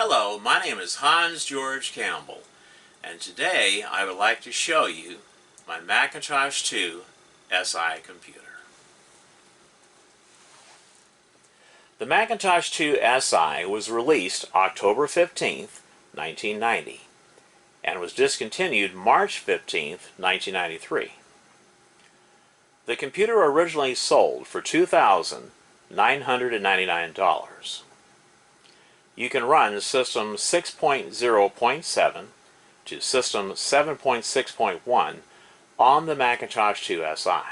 Hello, my name is Hans George Campbell, and today I would like to show you my Macintosh IIsi computer. The Macintosh IIsi was released October 15th, 1990, and was discontinued March 15th, 1993. The computer originally sold for $2,999. You can run System 6.0.7 to System 7.6.1 on the Macintosh IIsi.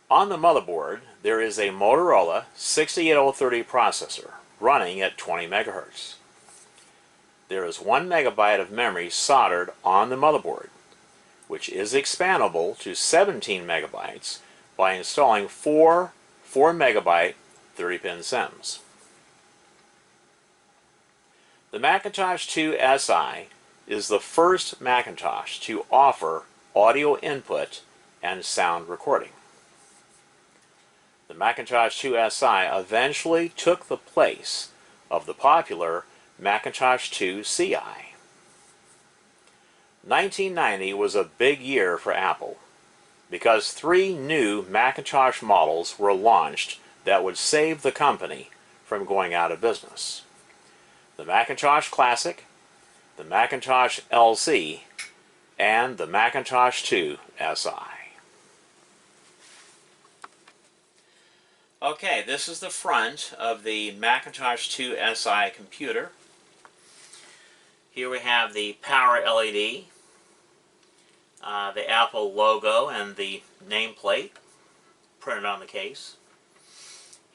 On the motherboard, there is a Motorola 68030 processor running at 20 MHz. There is 1 MB of memory soldered on the motherboard, which is expandable to 17 MB by installing four 4 MB 30-pin SIMs. The Macintosh IIsi is the first Macintosh to offer audio input and sound recording. The Macintosh IIsi eventually took the place of the popular Macintosh IIci. 1990 was a big year for Apple because 3 new Macintosh models were launched that would save the company from going out of business. The Macintosh Classic, the Macintosh LC, and the Macintosh IIsi. Okay, this is the front of the Macintosh IIsi computer. Here we have the power LED, the Apple logo and the nameplate printed on the case.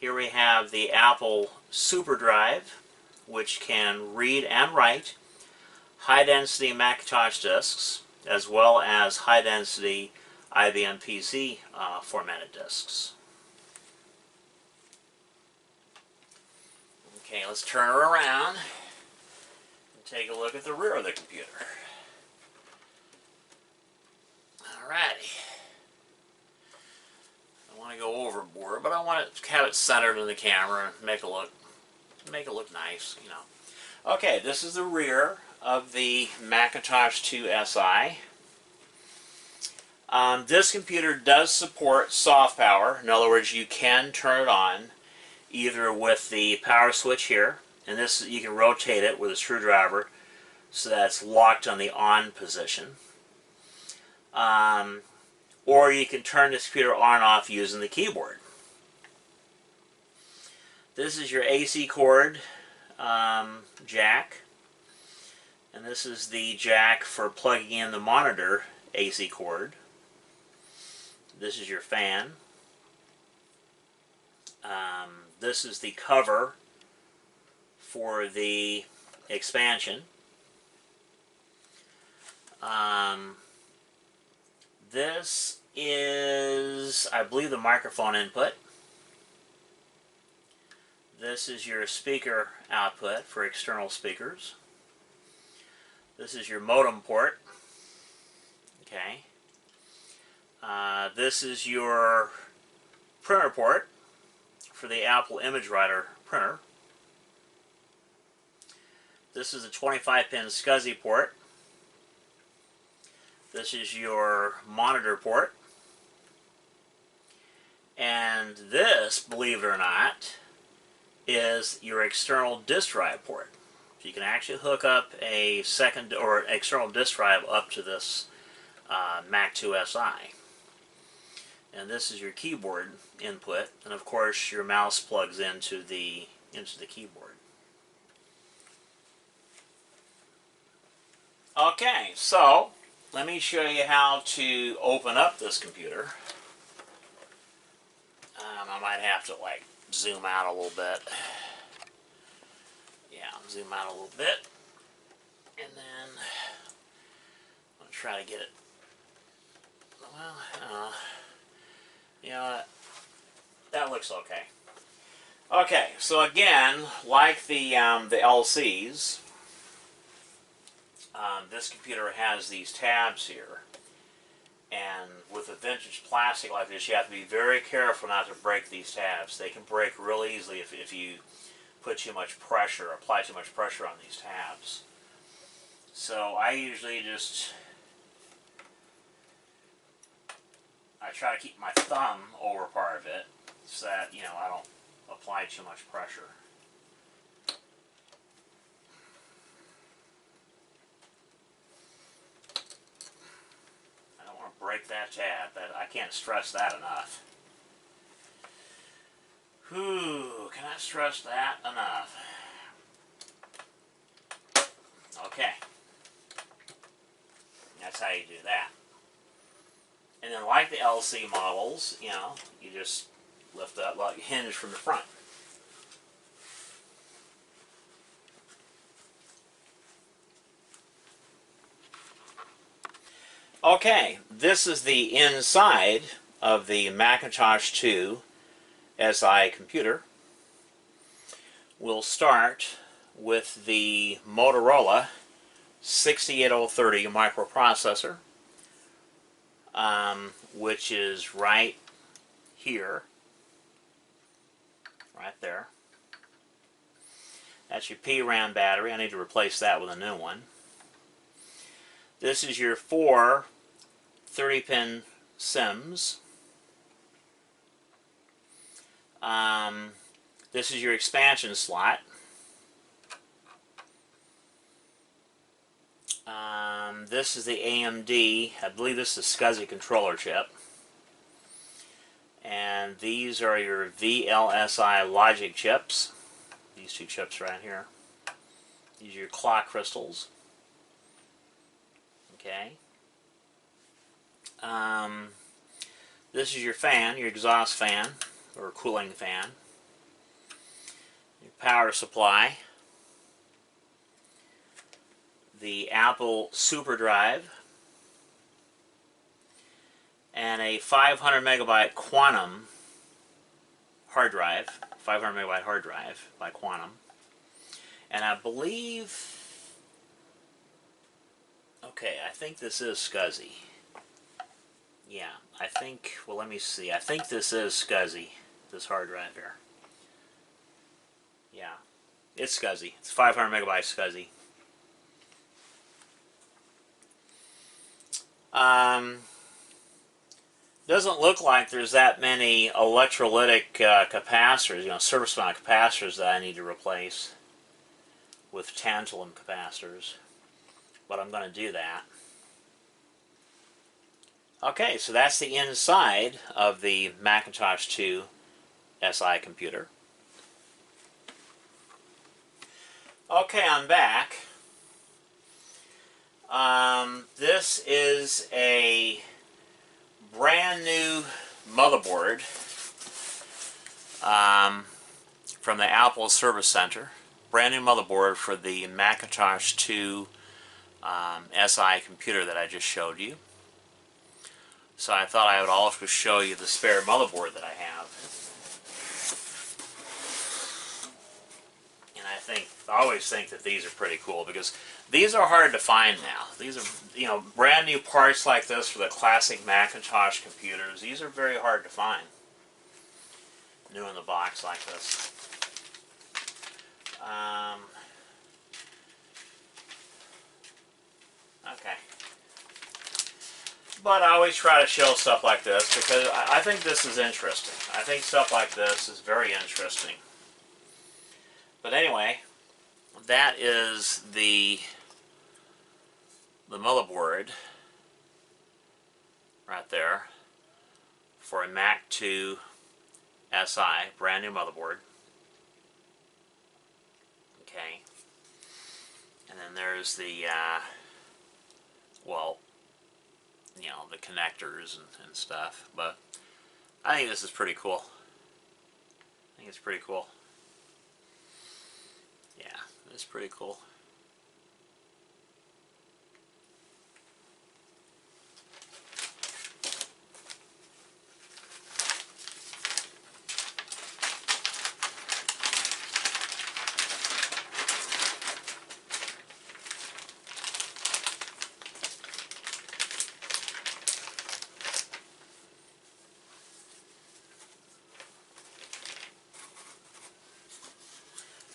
Here we have the Apple SuperDrive, which can read and write high-density Macintosh disks, as well as high-density IBM PC formatted disks. Okay, let's turn her around and take a look at the rear of the computer. Alrighty. I want to go overboard, but I want to have it centered in the camera and make it look nice, you know. Okay, this is the rear of the Macintosh IIsi. This computer does support soft power. In other words, you can turn it on either with the power switch here, and this you can rotate it with a screwdriver so that it's locked on the on position. Or you can turn this computer on and off using the keyboard. This is your AC cord jack, and this is the jack for plugging in the monitor AC cord. This is your fan. This is the cover for the expansion. This is, I believe, the microphone input. This is your speaker output for external speakers. This is your modem port. Okay. This is your printer port for the Apple Image Writer printer. This is a 25-pin SCSI port. This is your monitor port. And this, believe it or not, is your external disk drive port. So you can actually hook up a second or external disk drive up to this Mac IIsi. And this is your keyboard input, and of course your mouse plugs into the keyboard. Okay, so let me show you how to open up this computer. I might have to like zoom out a little bit. Yeah, zoom out a little bit, and then I'm gonna try to get it. Well, you know, that looks okay. Okay, so again, like the LCs, this computer has these tabs here, and with a vintage plastic like this, you have to be very careful not to break these tabs. They can break real easily if you put too much pressure, apply too much pressure on these tabs. So I usually just, I try to keep my thumb over part of it so that, you know, I don't apply too much pressure. I don't want to break that tab. I can't stress that enough. Whew, cannot stress that enough. Okay. That's how you do that. And then like the LC models, you know, you just lift that like hinge from the front. Okay, this is the inside of the Macintosh IIsi computer. We'll start with the Motorola 68030 microprocessor, which is right here, right there. That's your PRAM battery. I need to replace that with a new one. This is your 4 30-pin SIMs. This is your expansion slot. This is the AMD, I believe this is a SCSI controller chip. And these are your VLSI logic chips. These two chips right here. These are your clock crystals. Okay. This is your fan, your exhaust fan, or cooling fan. Your power supply. The Apple SuperDrive. And a 500 megabyte Quantum hard drive. 500 megabyte hard drive by Quantum. And I believe, okay, I think this is SCSI. Yeah, I think, well, let me see. I think this is SCSI, this hard drive here. Yeah, it's SCSI. It's 500 megabyte SCSI. Doesn't look like there's that many electrolytic capacitors, you know, surface mount capacitors that I need to replace with tantalum capacitors, but I'm going to do that. Okay, so that's the inside of the Macintosh IIsi computer. Okay, I'm back. This is a brand new motherboard from the Apple Service Center. Brand new motherboard for the Macintosh IIsi computer that I just showed you. So I thought I would also show you the spare motherboard that I have. And I always think that these are pretty cool because these are hard to find now. These are, you know, brand new parts like this for the classic Macintosh computers. These are very hard to find. New in the box like this. Okay. But I always try to show stuff like this because I think this is interesting. I think stuff like this is very interesting. But anyway, that is the motherboard right there for a Mac 2 SI, brand new motherboard. Okay. And then there's the, well, you know, the connectors and stuff. But I think this is pretty cool. I think it's pretty cool. Yeah, it's pretty cool.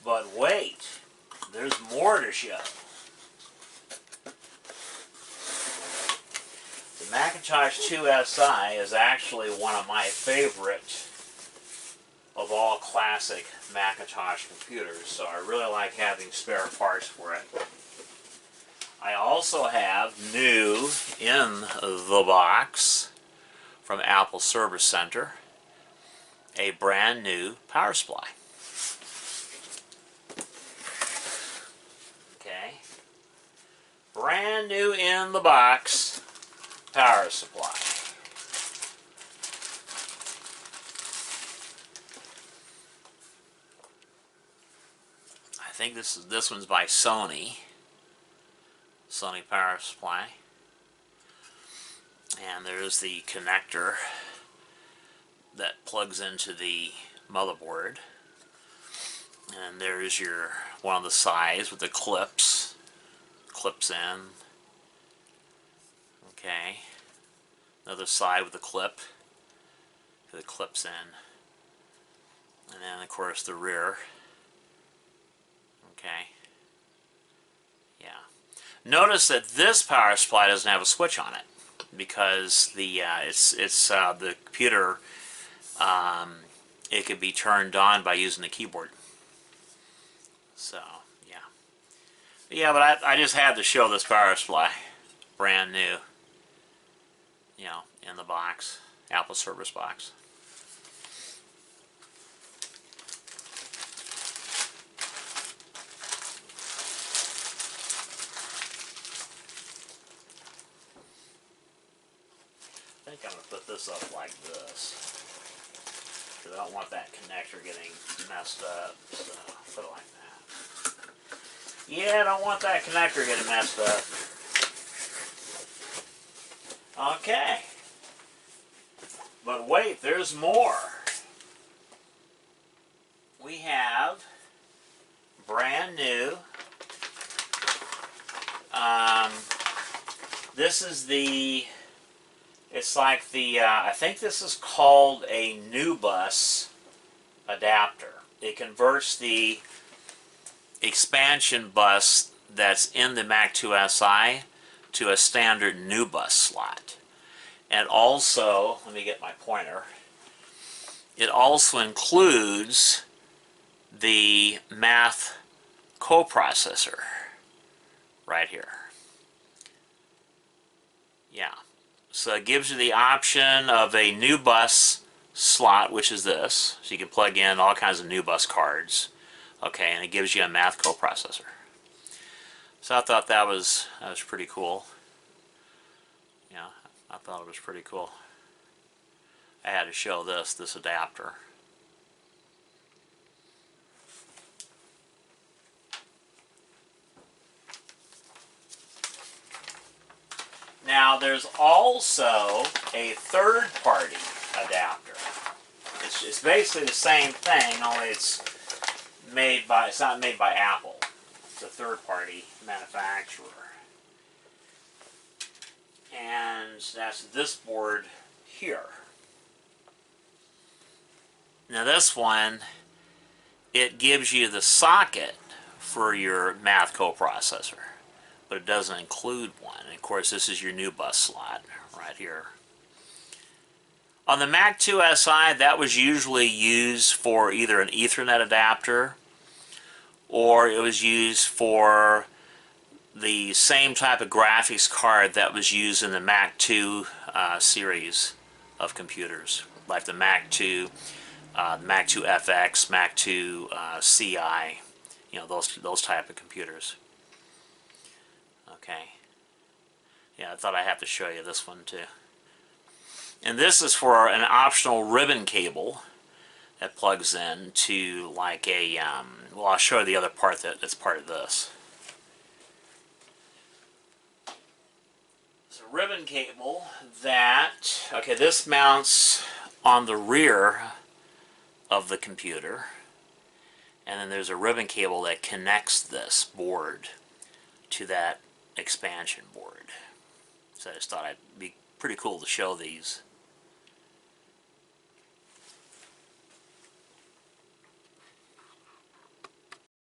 But wait, there's more to show. The Macintosh IIsi is actually one of my favorite of all classic Macintosh computers, so I really like having spare parts for it. I also have new in the box from Apple Service Center a brand new power supply. Okay, brand new in the box power supply. I think this one's by Sony power supply, and there's the connector that plugs into the motherboard, and there's your one of the sides with the clips in. Okay, another side with the clips in, and then of course the rear. Okay, yeah. Notice that this power supply doesn't have a switch on it because the the computer, it could be turned on by using the keyboard. So yeah, but I just had to show this power supply, brand new, you know, in the box, Apple Service box. I think I'm going to put this up like this, because I don't want that connector getting messed up, so I'll put it like that. Yeah, I don't want that connector getting messed up. Okay. But wait, there's more. We have brand new, this is the, it's like the, I think this is called a new bus adapter. It converts the expansion bus that's in the Mac IIsi to a standard new bus slot. And also, let me get my pointer, it also includes the math coprocessor right here. Yeah. So it gives you the option of a new bus slot, which is this. So you can plug in all kinds of new bus cards. Okay, and it gives you a math coprocessor. So I thought that was pretty cool. Yeah, I thought it was pretty cool. I had to show this adapter. Now there's also a third-party adapter. It's basically the same thing, only it's not made by Apple. It's a third-party manufacturer. And that's this board here. Now this one, it gives you the socket for your math coprocessor, but it doesn't include one. And of course, this is your new bus slot right here. On the Mac IIsi, that was usually used for either an Ethernet adapter, or it was used for the same type of graphics card that was used in the Mac II series of computers, like the Mac II, Mac II FX, Mac II CI, you know, those type of computers. Okay. Yeah, I thought I'd have to show you this one too. And this is for an optional ribbon cable that plugs in to like a, well, I'll show you the other part that's part of this. It's a ribbon cable that, okay, this mounts on the rear of the computer, and then there's a ribbon cable that connects this board to that expansion board. So I just thought it'd be pretty cool to show these.